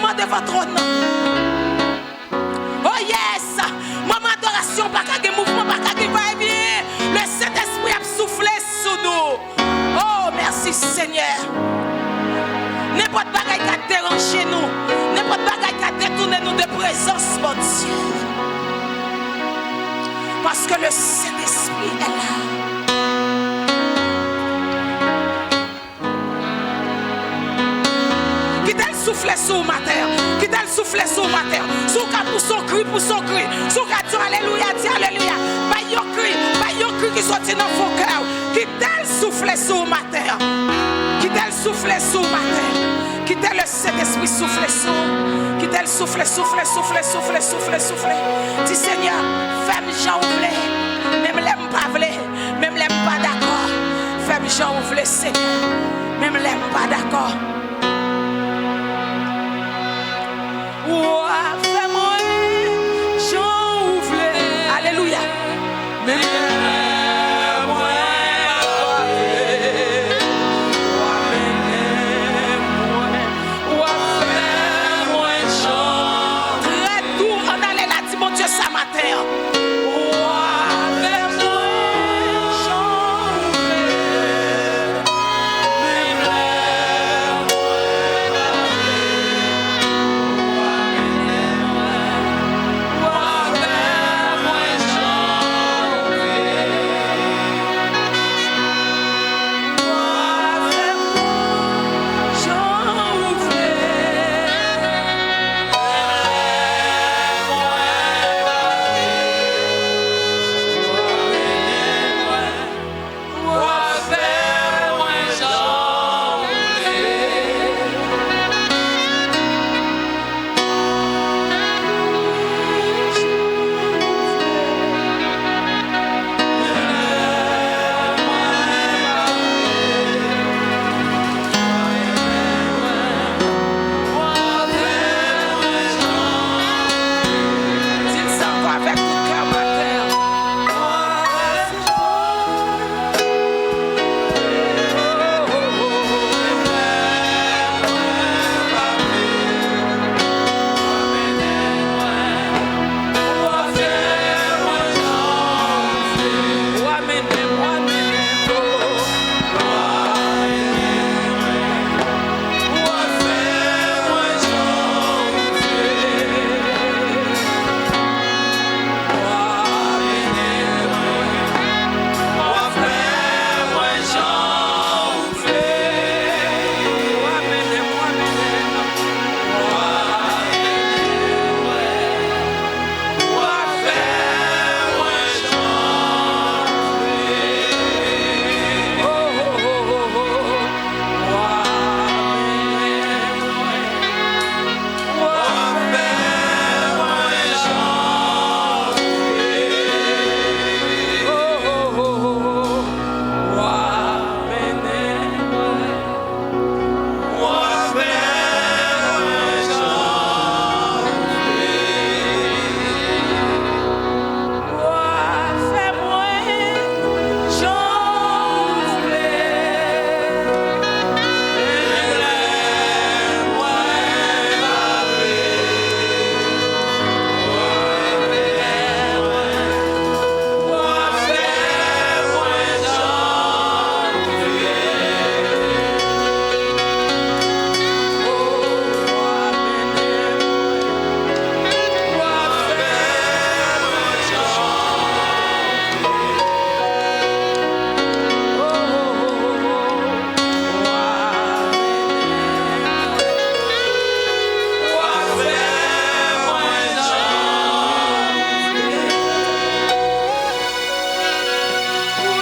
louange devant votre nom. Oh yes, moment adoration, pas qu'à mouvement, pas qu'à va-et-vient. Le Saint-Esprit a soufflé sur nous. Oh, merci Seigneur. N'importe bagaille qui a dérangé nous, n'importe bagaille qui a détourné nous de présence, mon Dieu. Parce que le Saint-Esprit est là. Qui t'a le soufflé sur ma terre, qui t'a le soufflé sur ma terre. Sous pour son cri, sous qu'à dire alléluia, dis alléluia. Pas yon cri qui sortit dans vos cœurs. Qui t'a le soufflé sur ma terre, qui t'a le soufflé sur ma terre. Qui t'a le Saint-Esprit soufflé sur, qui t'a le soufflé. Dis Seigneur, fais-moi j'en voulais, même l'aime pas voulait, même l'aime pas d'accord. Fais-moi j'en voulais Seigneur, même l'aime